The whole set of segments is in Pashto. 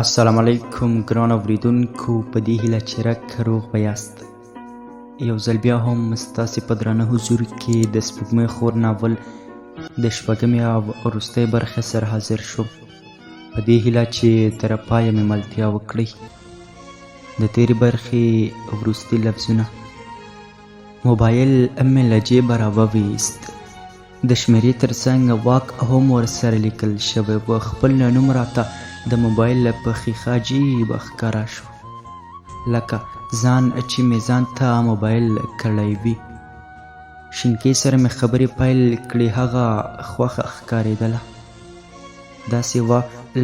السلام علیکم ګران اوریدونکو، په دې هیله چې روغ به یاست. یو ځل بیا هم ستاسې په درانه حضور کې د سپوږمۍ خور ناول د شپږمې او وروستۍ برخې سره حاضر شو، په دې هیله چې تر پایه مې ملتیا وکړئ. د تېرې برخې وروستي لفظونه: موبایل مې له جیبه راوویست، د شمېرې تر څنګ واک هم ورسره لیکل شوی و. خپل نوم راته د موبایل په ښیښه عجیبه ښکاره شو، لکه ځان چې مې ځان ته موبایل کړی وي. شینکۍ سره مې خبرې پیل کړې، هغه خوښه ښکارېدله، داسې وه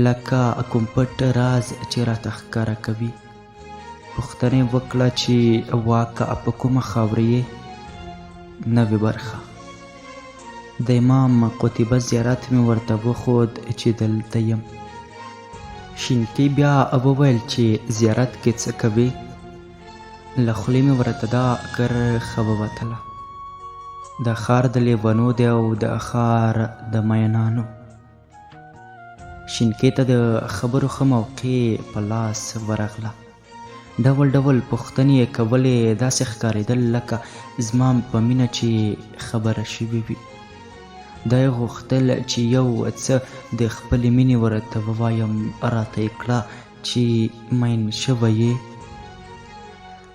لکه کوم پټ راز چې راته ښکاره کوي. پوښتنه یې وکړه چې واکه په کومه خاوره یې؟ نوې برخه: د امام قطبه زیارت مې ورته وښود چې دلته یم. شینکۍ بیا وویل چې زیارت کې څه کوې؟ له خولې مې ورته دا کرښه ووتله: دا ښار د لیونو دی او د ښار د مینانو. شینکۍ ته د خبرو ښه موقع په لاس ورغله. ډول ډول پوښتنې یې کولې، داسې ښکارېدل لکه زما په مینه چې خبره شوې وي. دا یې غوښتل چې یو څه د خپلې مینې ورته ووایم. راته یې کړه چې مین شوی یې؟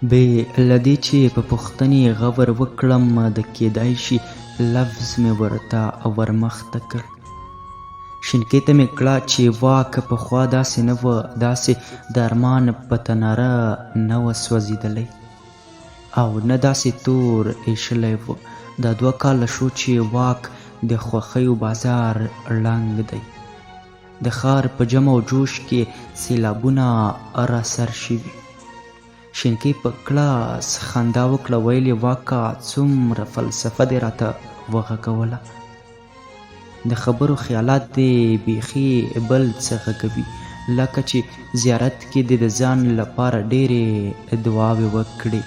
بې له دې چې په پوښتنې یې غور وکړم، د کیدای شي لفظ مې ورته ورمخته کړ. شینکۍ ته مې کړه چې واک پخوا داسې نه و، داسې د ارمان په تناره نه و سوځېدلی او نه داسې تور ایشلی و. دا 2 کاله شو چې واک د خوښیو بازار ړنګ دی. د ښار په جم او جوش کې سیلابونه راسر شوي. شینکۍ په کلاس خندا وکړه، ویل یې واکه څومره فلسفه دې راته وغږوله. د خبرو خیالات دې بیخي بل څه غږوي، لکه چې زیارت کې دې د ځان لپاره ډېرې دعاوې وکړې.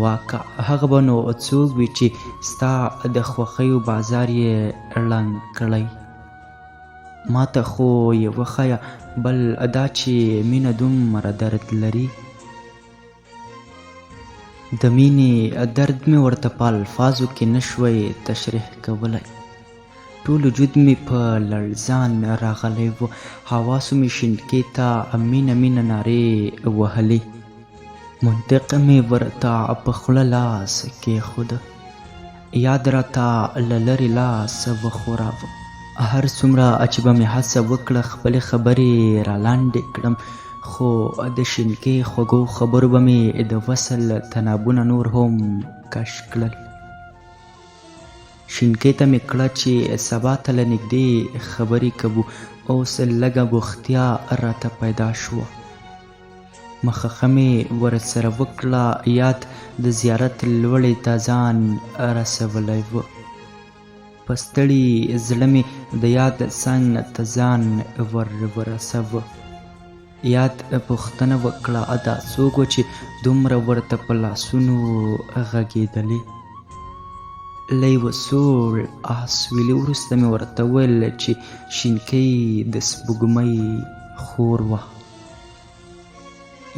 واکه هغه به نو څوک وي چې ستا د خوښیو بازار یې ړنګ کړی؟ ما ته خو یې وښیه، بل دا چې مینه دومره درد لري. د مینې درد مې ورته په الفاظو کې نشوی تشریح کولی. ټول وجود مې په لړزان راغلی و، حواسو مې شینکۍ ته مینه مینه نارې وهلې. منطق مې ورته په خوله لاس کېښوده، یاد راته له لرې لاس وښوراوه. هر څومره چې به مې هڅه وکړه خپلې خبرې را لنډې کړم، خو د شینکۍ خوږو خبرو به مې د وصل تنابونه نور هم کش کړل. شینکۍ ته مې کړه چې سبا ته له نږدې خبرې کوو. اوس لږه بوختیا راته پیدا شوه. مخه مې ورسره وکړه، یاد د زیارت لوړې ته ځان رسولی و. په ستړي زړه مې د یاد څنګ ته ځان ورسوه. یاد پوښتنه وکړه، دا څوک و چې دومره ورته په لاسونو غږېدلې؟ له یوه سوړ اسویلي وروسته مې ورته وویل چې شینکۍ د سپوږمۍ خور وه.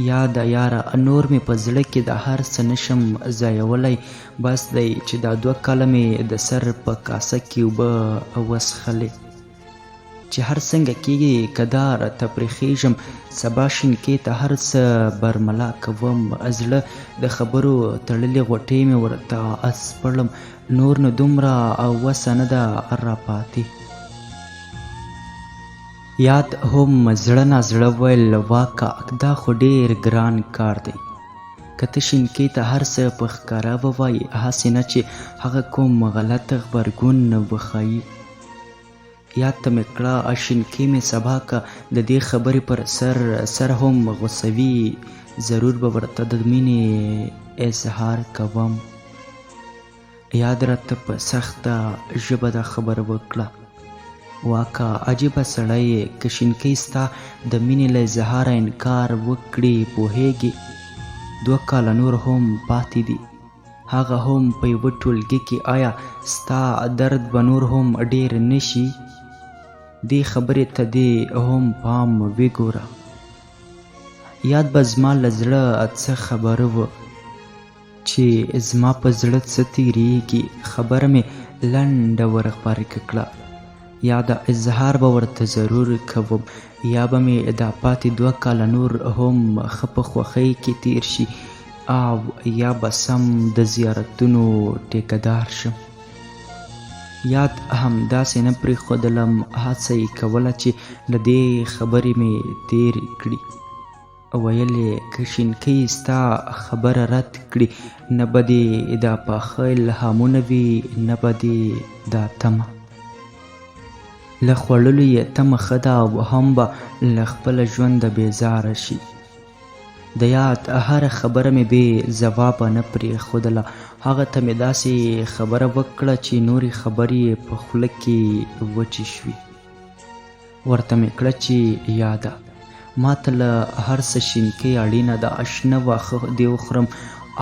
یاده یاره، نور مې په زړه کې د هر څه نشم ځایولی. بس دی چې دا 2 کاله مې د سر په کاسه کې اوبه وڅښلې. چې هر څنګه کېږي که دا راته پرېښېږم، سبا شینکۍ ته هر څه برملا کوم. زړه د خبرو تړلې غوټې مې ورته اسپړم، نور نو دومره وسه نه ده راپاتې. یاد هم زړه نازړه ویل، واکه دا خو ډېر ګران کار دی. که ته شینکۍ ته هر څه په ښکاره ووایې، هسې نه چې هغه کوم غلط غبرګون وښایي. یاد ته مې کړه شینکۍ مې سبا که د دې خبرې پر سر هم غوسوي، ضرور به ورته د مینې اظهار کوم. یاد راته په سخته ژبه دا خبره وکړه: واکه عجیبه سړی یې، که شینکۍ ستا د مینې له اظهاره انکار وکړي، پوهېږي 2 کاله نور هم پاتې دي، هغه هم په یوه ټولګي کې. آیا ستا درد به نور هم ډېر نه شي؟ دې خبرې ته دې هم پام وګوره. یاد به زما له زړه څه خبره وه چې زما په زړه څه تېرېږي، خبره مې لنډه ورغبرګه کړه. یا د اظهار به ورته ضرور کوم، یا به مې دا پاتې 2 کاله نور هم ښه په خوښۍ کې تېر شي، او یا به سم د زیارتونو ټیکهدار شم. یاد همداسې نه پرېښودلم، هڅه یې کوله چې له دې خبرې مې تېرې کړي. ویل یې که شینکۍ ستا خبره رد کړي، نه به دې دا پاخه الهامونه وي، نه به دې دا تمه. له خوړلو یې تمه ښه ده او هم به له خپله ژونده بېزاره شي. د یاد هره خبره مې بې ځوابه نه پرېښودله. هغه ته مې داسې خبره وکړه چې نورې خبرې یې په خوله کې وچې شوې. ورته مې کړه چې یاده، ما ته له هر څه شینکۍ اړینه ده. شنه واښه دې وخورم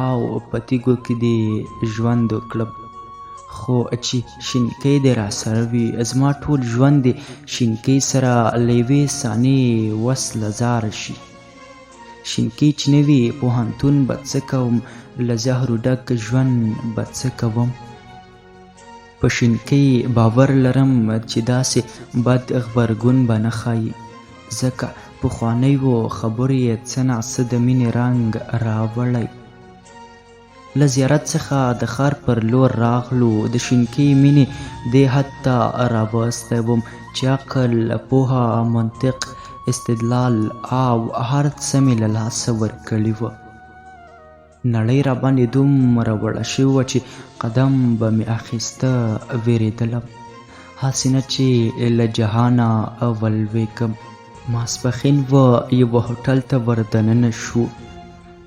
او په تیږو کې دې ژوند وکړم، خو چې شینکۍ دې راسره وي. زما ټول ژوند دې شینکۍ سره له یوې ثانیې وس له زاره شي. شینکۍ چې نه وي پوهنتون به څه کوم، له زهرو ډک ژوند به څه کوم. په شینکۍ باور لرم چې داسې بد غبرګون به نه ښایي، ځکه پخوانیو خبرو یې څه ناڅه د مینې رنګ راوړی. له زیارت څخه د ښار پر لور راغلو، د شینکۍ مینې دې حد ته راوستی وم چې عقل، پوهه، منطق، استدلال او هر څه مې له لاسه ورکړي وه. نړۍ راباندې دومره وړه شوې وه چې قدم به مې اخیسته وېرېدلم، هسې نه چې له جهانه ولوېږم. ماسپښین وه، یوه هوټل ته ور دننه شو.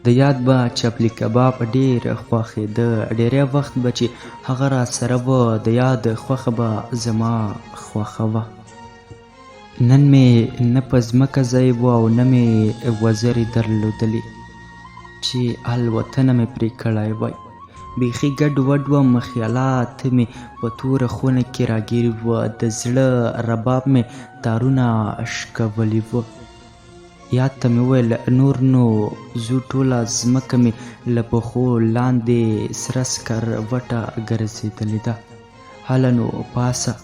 د یاد به چپلي کباب ډېر خوښېده. ډېری وخت به چې هغه راسره وه، د یاد خوښه به زما خوښه وه. نن مې نه په ځمکه ځای و او نه مې وزرې درلودلې چې الوتنه مې پرې کړی وای. بیخي ګډ وډ وم، خیالات مې په توره خونه کې راګیر وه. د زړه رباب مې تارونه شکولي وه. یاد ته مې وویل نور نو زو، ټوله ځمکه مې له پښو لاندې سره سکروټه ګرځېدلې ده. هله نو پاسه.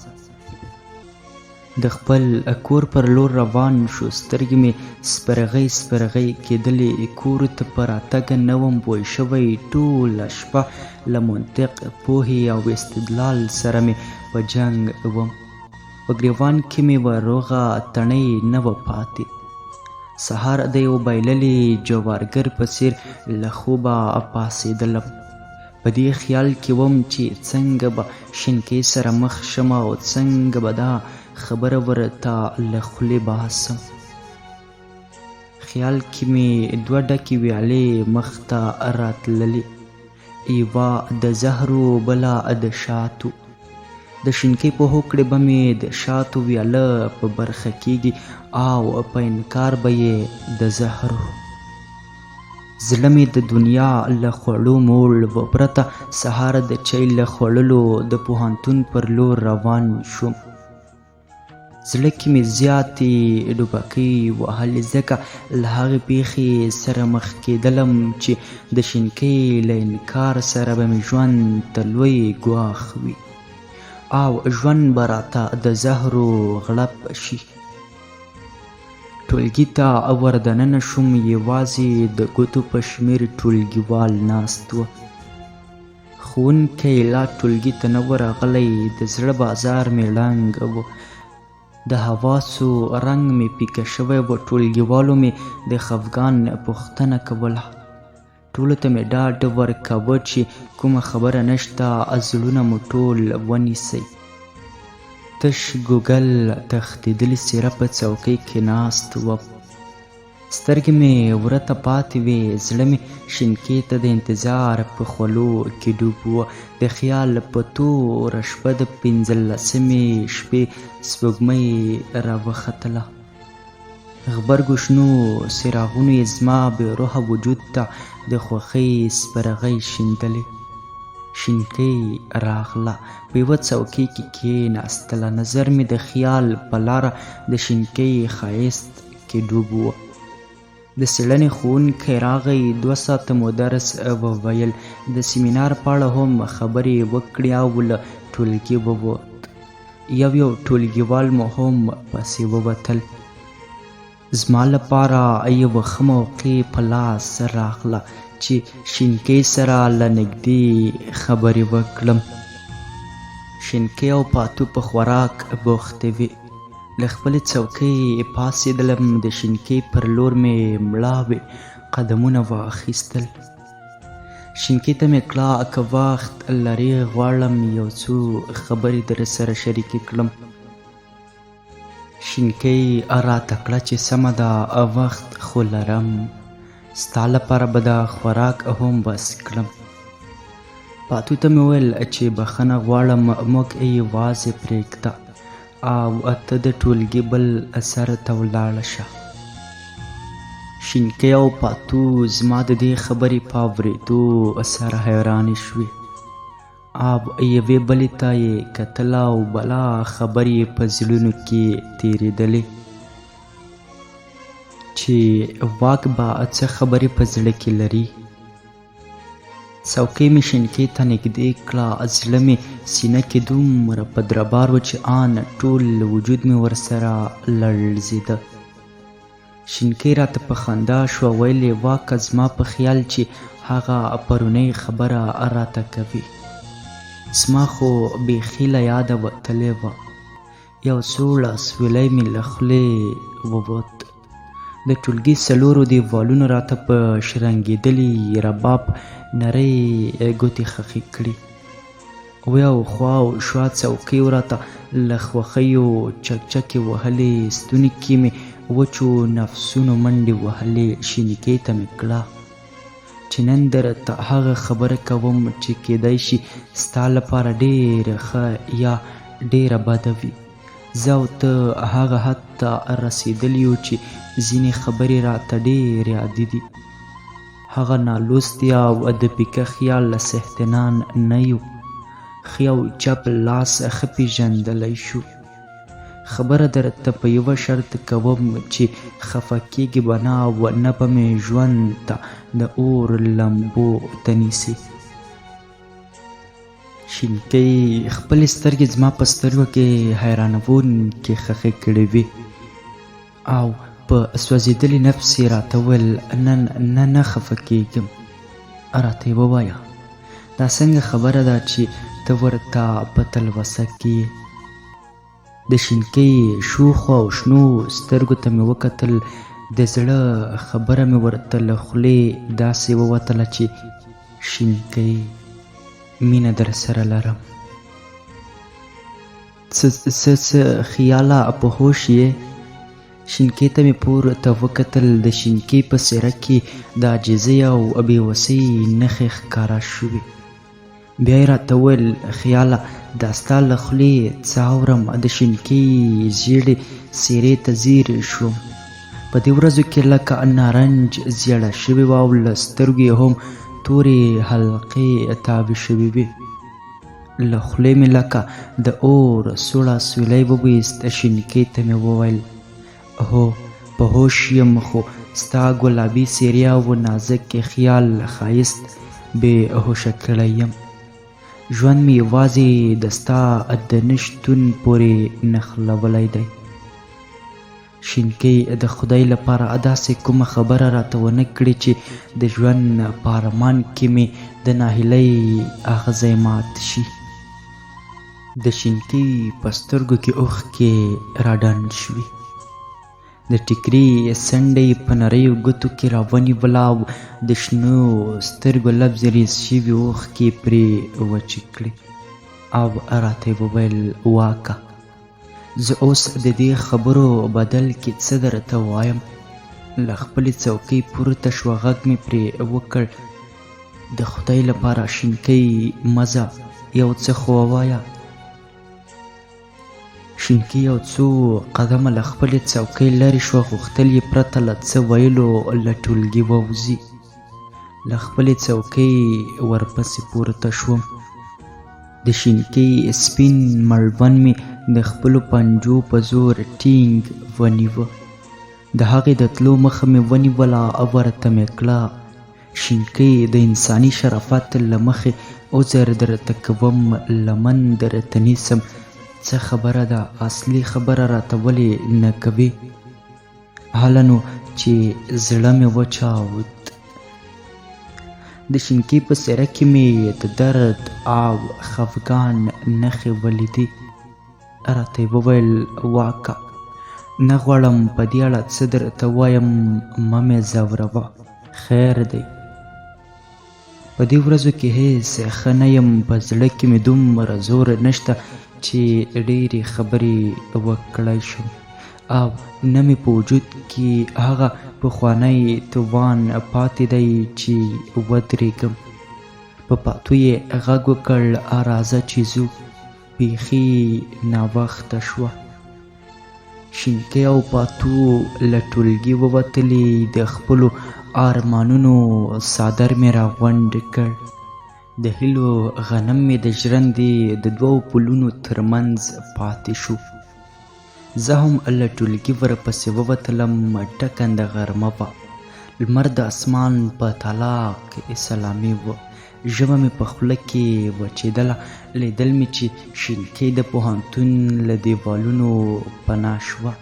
د خپل کور پر لور روان شو. سترګې مې سپرغۍ سپرغۍ کېدلې. کور ته په راتګ نه وم پوه شوی. ټوله شپه له منطق، پوهې او استدلال سره مې په جنګ وم. په ګریوان کې مې وروغه تڼۍ نه وه پاتې. سهار د یو بایللي جوارګر په څېر له خوبه پاڅېدلم. په دې خیال کې وم چې څنګه به شینکۍ سره مخ شم او څنګه به دا خبره ورته له خولې باسم. خیال کې مې 2 ډکې ویالې مخ ته راتللې، یوه د زهرو، بله د شاتو. د شینکۍ په هوکړې به مې د شاتو ویاله په برخه کېږي او په انکار به یې د زهرو. زړه مې د دنیا له خوړو موړ و. پرته سهار د چای له خوړلو د پوهنتون پر لور روان شوم. زړه کې مې زیاتې ډوبکۍ وهلې، ځکه له هغې پیښې سره مخ کېدلم چې د شینکۍ له انکار سره به مې ژوند ته لوی ګواښ وي او ژوند به راته د زهرو غړپ شي. ټولګي ته ور دننه شوم. یوازې د ګوتو په شمېر ټولګیوال ناست و. ښوونکی لا ټولګي ته نه و راغلی. د زړه بازار مې ړنګ و. د حواسو رنګ مې پیکه شوی و. ټولګیوالو مې د خفګان پوښتنه کوله. ټولو ته مې ډاډ ورکاوه چې کومه خبره نشته، زړونه مو ټول ونیسئ. تش ګوګل تښتېدلې څېره په څوکۍ کې ناست وم. سترګې مې ورته پاتې وې. زړه مې شینکۍ ته د انتظار په خولو کې ډوب و. د خیال په توره شپه د 15مې شپې سپوږمۍ راوختله. غبرګو شنو څراغونو یې زما بې روحه وجود ته د خوښۍ سپرغۍ شیندلې. شینکۍ راغله، په یوه څوکۍ کې کېناستله. نظر مې د خیال په لاره د شینکۍ ښایست کې ډوب و. د څېړنې ښوونکی راغی، 2 ساعته مو درس وویل، د سیمینار په اړه هم خبرې وکړې او له ټولګي ووت. یو ټولګیوال مو هم پسې ووتل. زما لپاره یوه ښه موقع په لاس راغله چې شینکۍ سره له نږدې خبرې وکړم. شینکۍ او پاتو په خوراک بوختې وې. له خپلې څوکۍ پاڅېدلم، د شینکۍ پر لور مې مړاوې قدمونه واخیستل. شینکۍ ته مې کړه، که وخت لرې غواړم یو څو خبرې درسره شریکې کړم. شینکۍ راته کړه چې سمه ده، وخت خو لرم، ستا لپاره به د خوراک هم بس کړم. پاتو ته مې وویل چې بخښنه غواړم، موږ یوازې پرېږده او ته د ټولګي بل سر ته ولاړه شه. شینکۍ او پاتو زما د دې خبرې په اورېدو سره حیرانې شوې او یوې بلې ته یې کتل او بلا خبرې په زړونو کې تېرېدلې چې واک به څه خبرې په زړه کې لري. څوکۍ مې شینکۍ ته نږدې کړه، زړه مې سینه کې دومره په دربار و چې آن ټول وجود مې ورسره لړزېده. شینکۍ راته په خندا شوه، ویلې واکه زما په خیال چې هغه پرونۍ خبره راته کوي. زما خو بیخي له یاده وتلې وه. یو څو لاسویلی مې له خولې ووت. د ټولګي 4 دیوالونو راته په شرنګېدلي رباب نرۍ ګوتې خښې کړي. وی او خوا او شوا څوکیو راته له خوښیو چکچکې وهلې، ستوني کې مې وچو نفسونو منډې وهلې. شینکۍ ته مې کړه چې نن درته هغه خبره کوم چې کیدای شي ستا لپاره ډېره ښه یا ډېره بده وي. زه او ته هغه حد ته رسېدلي یو چې ځینې خبرې راته ډېرې عادي دي. هغه نالوستي او د پیکه خیال له څښتنان نه یو. ښي او چپ لاس ښه پېژندلی شو. خبره درته په یوه شرط کوم چې خفه کېږې به نه او نه به مې ژوند ته د اور لمبو ته نیسې. شینکۍ خپلې سترګې زما په سترګو کې حیرانوونکې خښې کړې وې او په سوځېدلي نفس یې راته وویل، نه خفه کېږم. راته یې ووایه دا څنګه خبره ده چې ته ورته په تلوسه کې یې. د شینکۍ شوخو او شنو سترګو ته مې وکتل. د زړه خبره مې ورته له خولې داسې ووتله چې شینکۍ مینه در سره لرم. څه خیاله په هوښ یې؟ شینکۍ ته مې پورته وکتل. د شینکۍ په څېره کې د عاجزۍ او بېوسۍ نښې ښکاره شوې. بیا یې راته وویل، خیاله دا ستا له خولې څه اورم. د شینکۍ ژېړې څېرې ته ځیر شوم. په دې ورځو کې لکه نارنج زیړه شوې وه او له سترګو یې هم تورې حلقې تاوې شوې وې. له خولې مې لکه د اور سوړ اسویلی وویست. شینکۍ ته مې وویل، هو په هوښ یم، خو ستا ګلابي څېرې او نازک خیال ښایست بې هوښه کړی یم. ژوند مې یوازې د ستا د نه شتون پورې نښلولی دی. شینکۍ د خدای لپاره داسې کومه خبره راته ونه کړي چې د ژوند په ارمان کې مې د ناهیلۍ اغزی مات شي. د شینکۍ په سترګو کې اوښکې راډنډ شوې. د ټیکري څنډه یې په نریو ګوتو کې راونیوله او د شنو سترګو لبز ریز شوي اوښکې پرې وچې کړې او راته یې وویل، واکه زه اوس د دې خبرو بدل کې څه درته وایم. له خپلې څوکۍ پورته شوه، غږ مې پرې وکړ، د خدای لپاره شینکۍ مزه یو څه خو ووایه. شینکۍ یو څو قدمه له خپلې څوکۍ لرې شوه، غوښتل یې پرته له څه ویلو له ټولګي ووځي. له خپلې څوکۍ ورپسې پورته شوم. د شینکۍ سپین مړوند مې د خپلو پنجو په زور ټینګ ونیوه. د هغې د تلو مخه مې ونیوله او ورته مې کړه شینکۍ د انساني شرافت له مخې عذر درته کوم لمن درته نیسم څه خبره ده اصلي خبره راته ولې نه کوې. هله نو چې زړه مې وچاود. د شینکۍ په څېره کې مې د درد او خفګان نښې ولیدې. راته یې وویل واکه نه غواړم په دې اړه څه درته ووایم مه مې ځوروه خیر دی. په دې ورځو کې هېڅ ښه نه یم په زړه کې مې دومره زور نشته چې ډېرې خبرې وکړی شم او نه مې په وجود کې هغه پخوانی توان پاتې دی چې ودرېږم. په پاتو یې غږ وکړ راځه چې ځو بیخي ناوخته شوه. شینکۍ او پاتو له ټولګي ووتلې. د خپلو ارمانونو څادر مې راغونډ کړ. د هیلو غنم مې د ژرندې د دوو پلونو ترمنځ پاتې شو. زه هم له ټولګي ورپسې ووتلم. ټکنده غرمه وه. لمر د اسمان په طلاق سلامي وه. ژبه مې په خوله کې وچېدله. لیدل مې چې شینکۍ د پوهنتون له دیوالونو پناه شوه.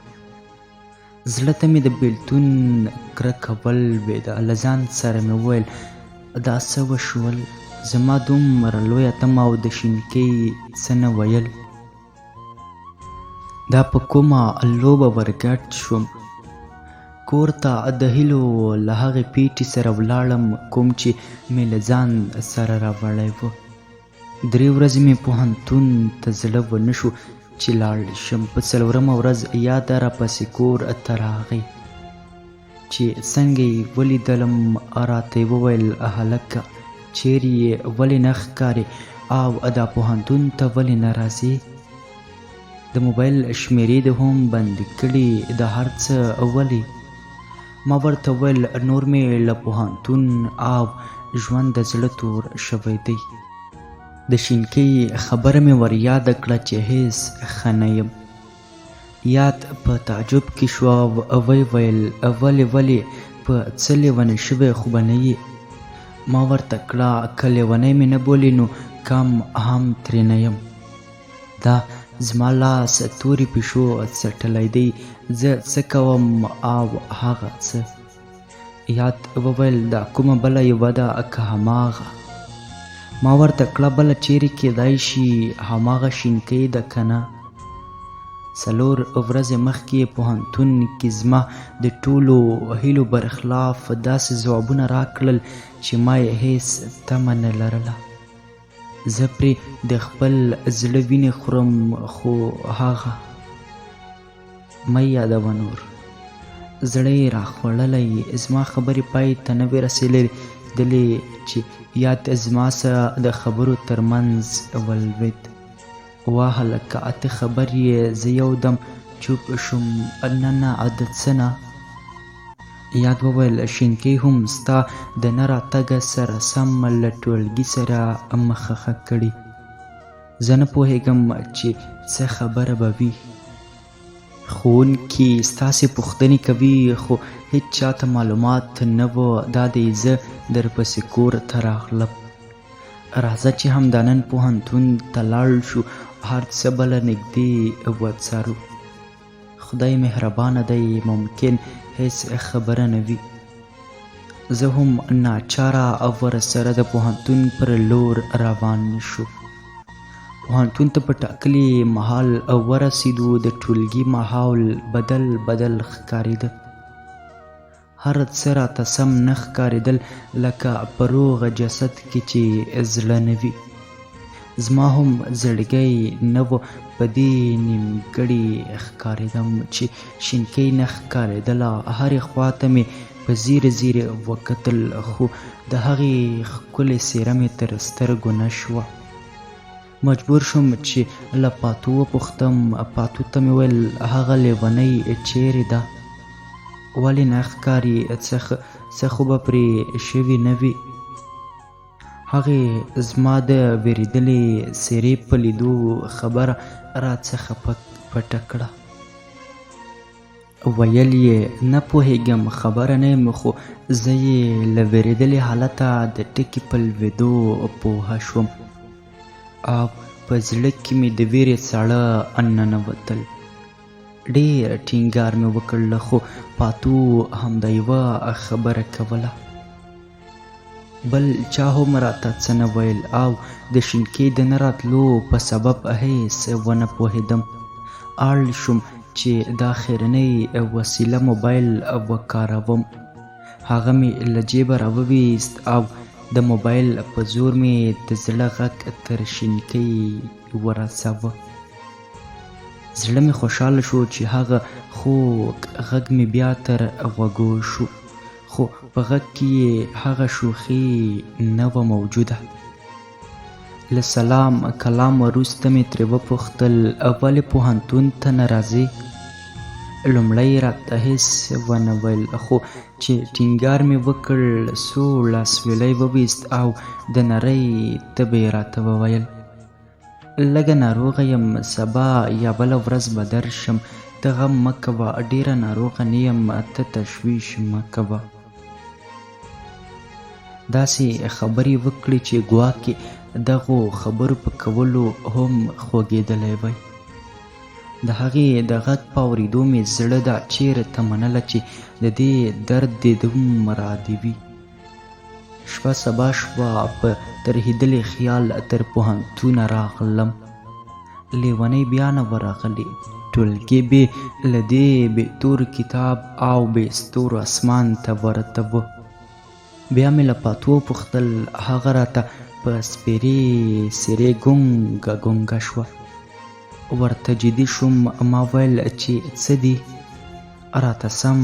زړه ته مې د بېلتون کرکه ولوېده. له ځان سره مې وویل دا څه وشول زما دومره لویه تمه او د شینکۍ څه نه ویل. دا په کومه لوبه ورګډ شوم. کور ته د هیلو له هغې پیټې سره ولاړم کوم چې مې له ځان سره راوړی و. 3 ورځې مې پوهنتون ته زړه ونه شو چې لاړ شم. په 4مه ورځ یاده راپسې کور ته راغی چې څنګه یې ولیدلم راته یې وویل هلکه چیرې یې ولې نه ښکارې او دا پوهنتون ته ولې نه راځې. د موبایل شمیرې دې هم بندې کړي د هر څه ولې. ما ورته وویل نور مې له پوهنتون او ژوند د زړه تور شوی دی. د شینکۍ خبره مې ور یاده کړه چې هېڅ ښه نه یم. یاد په تعجب کې شوه. ویې ویل ولې په څه لیونی شوی خو به نه یې. ما ورته کړه که لیونی مې نه بولې نو کم هم ترې نه یم. دا زما لاس تورې پیشو څټلی دی. زه څه کوم او هغه څه. یاد وویل دا کومه بله یوه ده که هماغه. ما ورته کړه بله چیرې کیدای شي هماغه شینکۍ ده که نه. 4 ورځې مخکې پوهنتون کې زما د ټولو هیلو برخلاف داسې ځوابونه راکړل چې ما یې هېڅ تمه نه لرله. زه پرې د خپل زړه وینې خورم خو هغه مه یادوه نور. زړه یې راخوړلی. زما خبرې پای ته نه وې رسېدلې چې یاد زما سره د خبرو ترمنځ ولوېد. واه هلکه ته خبر یې. زه یو دم چوپ شوم. نه د څه نه. یاد وویل شینکۍ هم ستا د نه راتګه سره سم له ټولګي سره مخه کړي. زه نه پوهېږم چې څه خبره به وي. ښوونکي ستاسې پوښتنې کوي خو هېڅ چاته معلومات نه و. دا دی زه درپسې کور ته راغلم. راځه چې همدا نن پوهنتون ته لاړ شو. هر څه به له نږدې وڅارو. خدای مهربانه دی ممکن هېڅ خبره نه وي. زه هم ناچاره ورسره د پوهنتون پر لور روان شو. پوهنتون ته په ټاکلي مهال ورسېدو. د ټولګي ماحول بدل ښکارېده. هر څه راته سم نه ښکارېدل لکه په روغ جسد کې چې زړه نه وي. زما هم زړګی نه و. په دې نیمګړي ښکارېدم چې شینکۍ نه ښکارېدله. هرې خوا ته مې په ځیره وکتل خو د هغې ښکلې څېره مې تر سترګو نه شوه. مجبور شوم چې له پاتو وپوښتم. پاتو ته مې ویل هغه لیونۍ چیرې ده؟ ولې نه ښکاري؟ څه خو به پرې شوي نه وي؟ هغې زما د ویرېدلې څېرې په لیدو خبره راڅخه پټه کړه. ویل یې نه پوهېږم، خبره نه یم، خو زه یې له ویرېدلې حالته د ټکي په لوېدو پوهه شوم او په زړه کې مې د ویرې ساړه ننوتل. ډېر ټینګار مې وکړ، خو پاتو همدا یوه خبره کوله. بل چا هم راته څه نه ویل او د شینکۍ د نه راتلو په سبب هېڅ ونه پوهېدم. اړ شوم چې دا خیرنۍ وسیله موبایل وکاروم. هغه مې له جیبه راوویست او د موبایل په زور مې د زړه غږ تر شینکۍ ورساوه. زړه مې خوشحاله شو چې هغه خوږ غږ مې بیا تر غوږو شو، خو په غږ کې یې هغه شوخي نه وه موجوده. له سلام کلام وروسته مې ترې وپوښتل ولې پوهنتون ته نه راځې؟ لومړی راته هېڅ ونه ویل، خو چې ټینګار مې وکړ سوړ لاسویلی وویست او د نرۍ طبع یې راته وویل لږه ناروغه یم، سبا یا بله ورځ به درشم، ته غم مه کوه، ډېره ناروغه نه یم، ته تشویش مه کوه. داسې خبرې وکړې چې ګواکې دغو خبرو په کولو هم خوږېدلی وی. د هغې د غږ په اورېدو مې زړه دا چېرته منله چې د دې درد دې دومره عادي وي. شپه سبا شوه، په ترهېدلي خیال تر پوهنتونه راغلم. لیونۍ بیا نه ورغلې، ټولګي بې له دې بې تور کتاب او بې ستورو اسمان ته ورته و. بیا مې له پاتو وپوښتل، هغه راته په سپېرې څېرې ګونګه ګونګه شوه. ورته جدي شوم، ما ویل چې څه دي؟ راته سم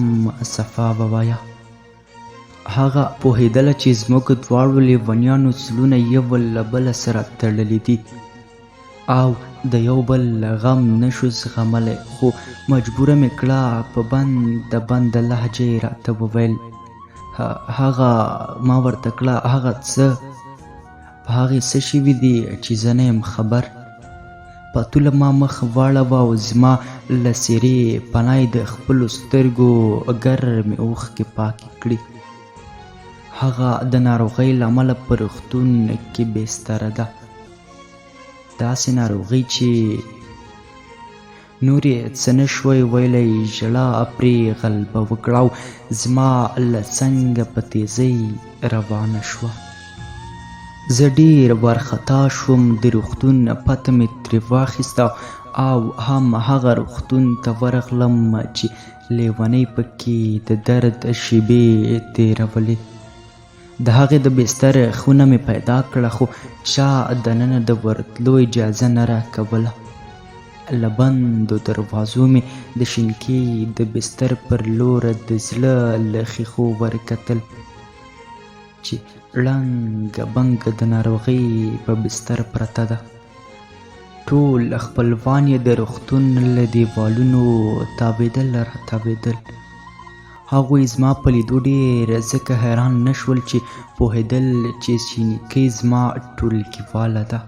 صفا ووایه. هغه پوهېدله چې زموږ دواړو لیونیانو زړونه یو له بله سره تړلي دي او د یو بل غم نشو زغملی، خو مجبوره مې کړه په بنده لهجه یې راته وویل. هغه ما ورته کړه هغه څه؟ په هغې څه شوي دي چې زه نه یم خبر؟ پاتو له ما مخ واړوه او زما له څېرې پناه د خپلو سترګو ګرمې اوښکې پاکې کړې. هغه د ناروغۍ له امله په روغتون کې بستره ده. داسې ناروغي چې نور یې څه نه شوی ویلی. ژړا پرې غلبه وکړه او زما له څنګه په تیزۍ روانه شوه. زه ډېر وارخطا شوم. د روغتون پته مې ترې واخیسته او هم هغه روغتون ته ورغلم چې لیونۍ پکې د درد شیبې تېرولې. د هغې د بستر خونه مې پیدا کړه، خو چا دننه د ورتلو اجازه نه راکوله. له بندو دروازو مې د شینکۍ د بستر پر لور د زړه له ښیښو ورکتل چې ړنګه بنګه د ناروغۍ په بستر پرته ده. ټول خپلوان یې د روغتون له دیوالونو تاوېدل راتاوېدل. هغوی زما په لیدو ډېر ځکه حیران نه شول چې پوهېدل چې شینکۍ زما ټولګیواله ده.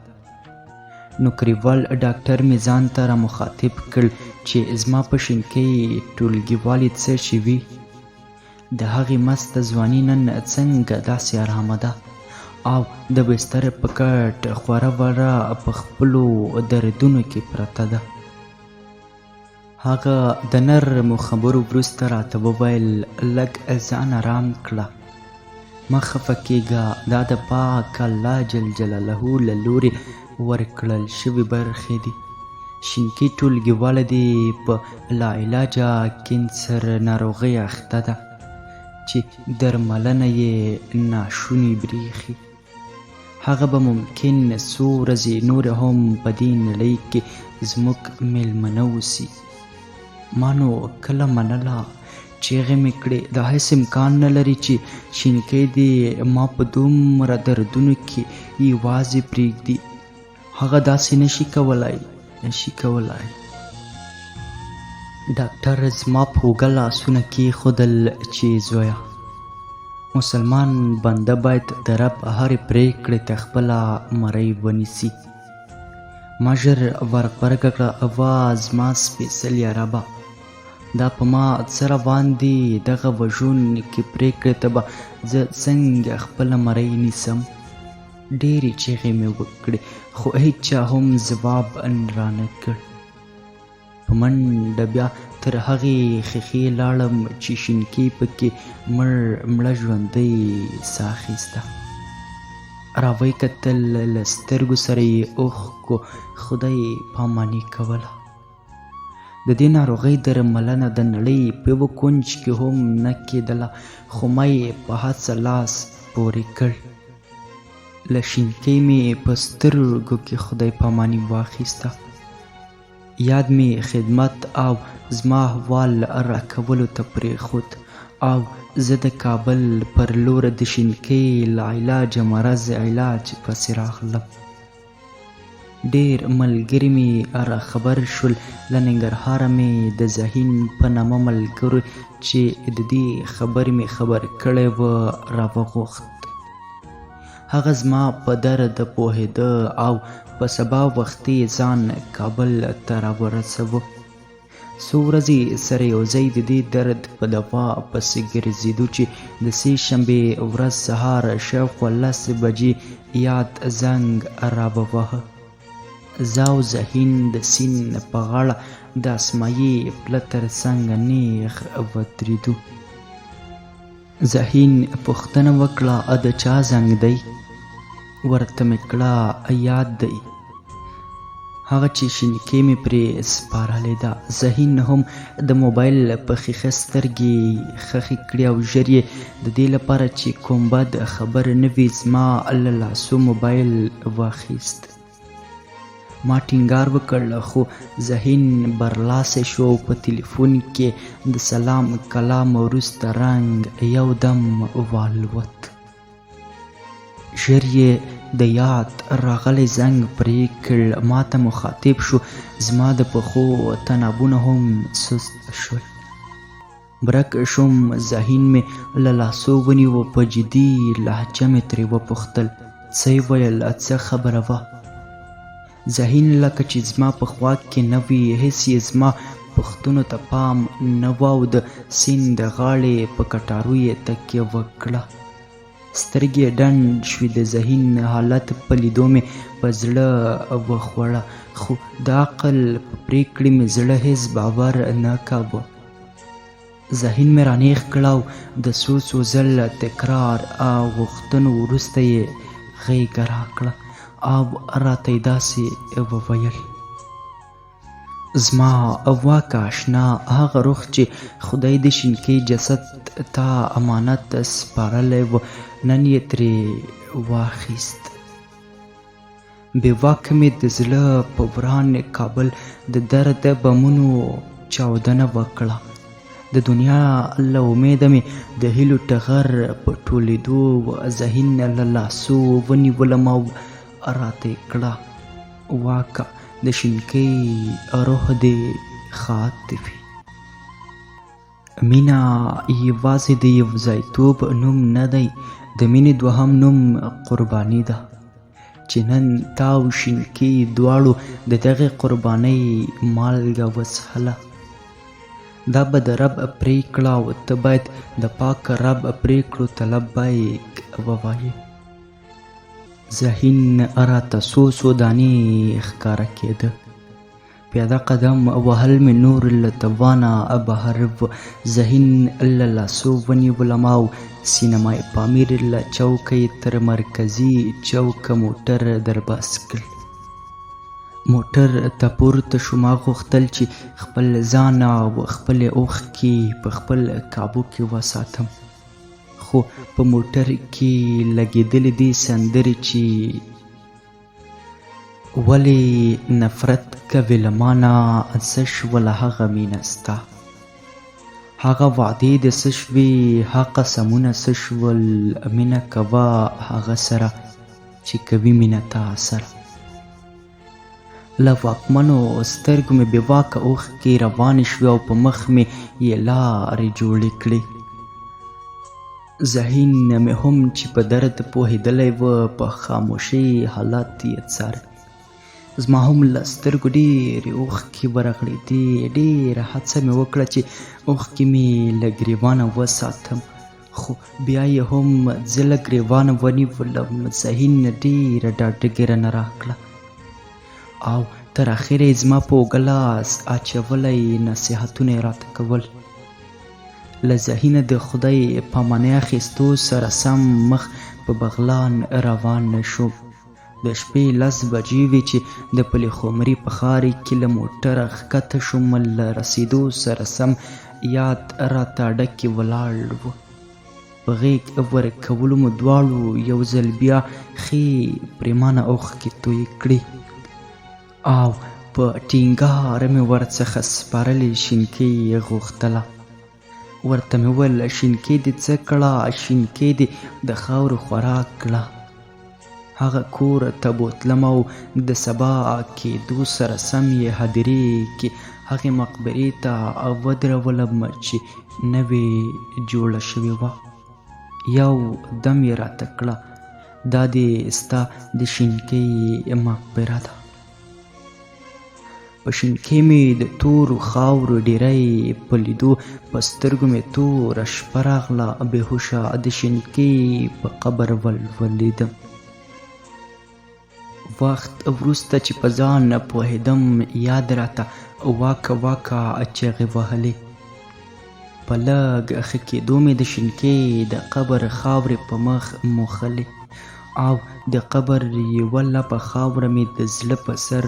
نوکریوال ډاکټر مې ځان ته را مخاطب کړ چې زما په شینکۍ ټولګیوالې څه شوي؟ د هغې مسته ځواني نن څنګه داسې ارامه ده او د بستر په کټ خوره وره په خپلو دردونو کې پرته ده. هغه د نرمو خبرو وروسته راته وویل لږ ځان ارام کړه، مه خفه کېږه، دا د پاک الله جل جلاله له لورې ورکړل شوي برخې دي. شینکۍ ټولګیواله دې په لاعلاجه کینسر ناروغۍ اخته ده چې درملنه یې ناشونې برېښي. هغه به ممکن څو ورځې نورې هم په دې نړۍ کې زموږ میلمنه اوسي. ما نو کله منله، چیغې مې کړې دا هېڅ امکان نه لري چې شینکۍ دې ما په دومره دردونو کې یوازې پرېږدي. هغه داسې نشي کولی. ډاکټر زما په اوږه لاسونه کېښودل چې زویه مسلمان بنده باید د رب هرې پرېکړې ته خپله مرۍ ونیسي. ما ژر ورغبرګه کړه: وا زما سپېڅلې ربه، دا په ما څه روان دي؟ دغه وژونکې پرېکړې ته به زه څنګه خپله مرۍ نیسم؟ ډېرې چیغې مې وکړې خو هېچا هم ځواب رانه کړ. په منډه بیا تر هغې ښیښې لاړم چې شینکۍ پکې مړه ژوندۍ ساه اخیسته. راویې کتل، له سترګو سره یې اوښکو خدای پاماني کوله. د دې ناروغۍ درملنه د نړۍ په یوه کونج کې هم نه کېدله، خو ما یې په هڅه لاس پورې کړ. له شینکۍ مې په سترګو کې خدای پاماني واخیسته. یاد مې خدمت او زما احوال راکولو ته پرېښود او زه د کابل پر لور د شینکۍ له علاجه مرض علاج پسې راغلم. ډېر ملګري مې راخبر شول. له ننګرهاره مې د ذهین په نامه ملګرو چې د دې خبرې مې خبر کړی و راوغوښت. هغه زما په درد پوهېده او په سبا وختي ځان کابل ته راورسوه. څو ورځې سره یو ځای د دې درد په دوا پسې ګرځېدو چې د سې شنبې ورځ سهار شاوخوا 10 بجې یاد زنګ راووهه. زه او ذهین د سیند په غاړه د اسمایي پله تر څنګ نیغ ودرېدو. ذهین پوښتنه وکړه: د چا زنګ دی؟ ورته مې کړه یاد دی، هغه چې شینکۍ مې پرې سپارلې ده. ذهین هم د موبایل په ښیښه سترګې خښې کړې او ژر یې د دې لپاره چې کوم بد خبر نه وي زما له لاسو موبایل واخیست. ما ټینګار وکړ خو ذهین برلاسی شو. په تلیفون کې د سلام کلام وروسته رنګ یو دم والوت. ژر یې د یاد راغلی زنګ پرې کړ. ما ته مخاطب شو: زما د پښو تنابونه هم سست شول. برک شوم. ذهین مې له لاسو ونیو. په جدي لهجه مې ترې وپوښتل: څه یې ویل؟ څه خبره وه؟ ذهین لکه چې زما په خوا کې نه وي، هېڅ یې زما پوښتنو ته پام نه و او د سیند د غاړې په کټارو یې تکیه وکړه. سترګې ډنډ شوې. د ذهین حالت په لیدو مې په زړه وخوړه، خو د عقل په پرېکړې مې زړه هېڅ باور نه کاوه. ذهین مې رانیغ کړه او د څو ځله تکرار او غوښتنو وروسته یې غېږه راکړه او راته یې داسې وویل: زما واکه اشنا، هغه روح چې خدای د شینکۍ جسد تا امانت سپارلی و نن یې ترې واخیست. بې واکه مې د زړه په وران کابل د درد بمونو چاودنه وکړه. د دنیا له امیده مې د هیلو ټغر په ټولېدو ذهین له لاسو ونیولم او راته یې کړه: واکه د شینکۍ روح دې ښاد وي. مینه یوازې د یو ځایتوب نوم نه دی، د مینې دوهم نوم قرباني ده چې نن تا او شینکۍ دواړو د دغې قربانۍ مالګه وڅښله. دا به د رب پرېکړه او ته باید د پاک رب پرېکړو ته لبیک ووایې. ذهین راته څو دانې ښکاره کېده. پیاده قدم وهل مې نور له توانه بهر و. ذهین له لاسو ونیولم او سینمای پامیر له چوکۍ تر مرکزي چوکه موټر درباس کړ. موټر ته پورته شو. ما غوښتل چې خپل ځان او خپلې اوښکې په خپل کابو کې وساتم، خو په موټر کې لګېدلې دې سندرې چې ولې نفرت کوې له مانه، څه شوله هغه مینه ستا، هغه وعدې د څه شوې، هغه قسمونه څه شول. مینه کوه هغه سره چې کوي مینه تا سره. له واکمنو سترګو مې بې واکه اوښکې روانې شوې او په مخ مې یې لارې جوړې کړې. ذهین مې هم چې په درد پوهېدلی و په خاموشۍ حالات یې څاره. زما هم له سترګو ډېرې اوښکې ورغړېدې. ډېره هڅه مې وکړه چې اوښکې مې له ګریوانه وساتم، خو بیا یې هم زه له ګریوانه ونیولم. ذهین ډېره ډاډګي رانه راکړه او تر اخره یې زما په اوږه لاس اچولی، نصیحتونه یې راته کول. له ذهینه د خدای پامانۍ اخیستو سره سم مخ په بغلان روان شوم. د شپې 10 بجې وې چې د پل خمري په ښار کې له موټره ښکته شوم. له رسېدو سره سم یاد راته ډکې ولاړ و. په غېږ ورکولو مو دواړو یو ځل بیا ښې پرېمانه اوښکې تویې کړې او په ټینګاره مې ورڅخه سپارلې شینکۍ غوښتله. ورته مې وویل شینکۍ دې څه کړه، شینکۍ دې د خاورو خوراک کړه. هغه کور ته بوتلم او د سبا کېدو سره سم یې هدیرې کې هغې مقبرې ته ودرولم چې نوې جوړه شوې وه. یو دم یې راته کړه دا دې ستا د شینکۍ مقبره ده. په شینکۍ مې د تورو خاورو ډیری په لیدو په سترګو مې توره شپه راغله. بېهوشه د شینکۍ په قبر ولوېدم. وخت وروسته چې په ځان نه پوهېدم یاد راته واکه واکه چغې وهلې. په لږ ښه کېدو مې د شینکۍ د قبر خاورې په مخ موښلې او د قبر یوه لپه خاوره مې د زړه په سر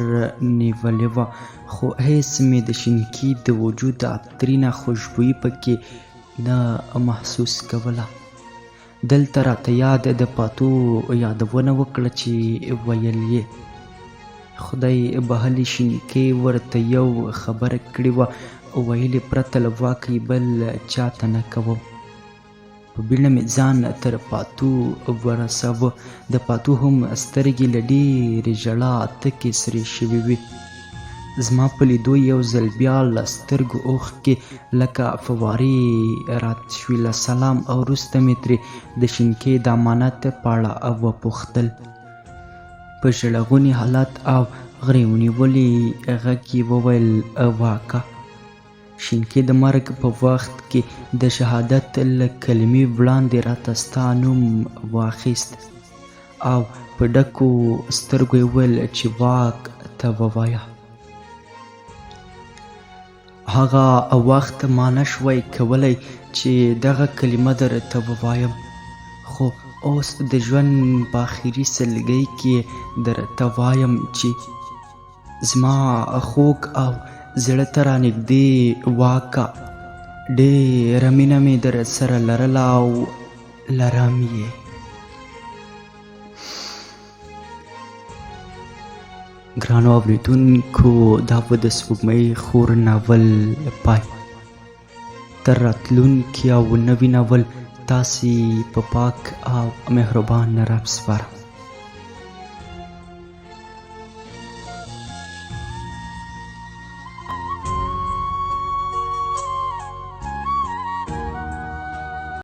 نیولې وه، خو هېڅ مې د شینکۍ د وجود عطرینه خوشبويي پکې نه محسوس کوله. دلته راته یاد د پاتو یادونه وکړه چې ویل یې خدای بهلې شینکۍ ورته یو خبره کړې وه، ویلې پرته له واقعي بل چاته نه کوم. په بیړه مې ځان تر پاتو ورساوه. د پاتو هم سترګې له ډېرې ژړا تکې سرې شوې وې. زما په لیدو یو ځل بیا له سترګو اوښکې لکه فوارې رات شوې. له سلام او وروسته مې ترې د شینکۍ د امانت په اړه وپوښتل. په ژړغوني حالت او غرې ونیولي غږ یې وویل واکه شینکۍ د مرګ په وخت کې د شهادت له کلمې وړاندې راته ستا نوم واخیست او په ډکو سترګو یې وویل چې واک ته ووایه. هغه وخت ما نه شوی کولی چې دغه کلمه درته ووایم، خو اوس د ژوند په آخري سلګۍ کې درته وایم چې زما خوږ او زړه ته رانږدې واکه ډېره مینه مې در سره لرله او لرم یې. ګرانو اورېدونکو دا به د سپوږمۍ خور ناول پای. تر راتلونکي او نوي ناول تاسې په پاک او مهربان رب سپارم.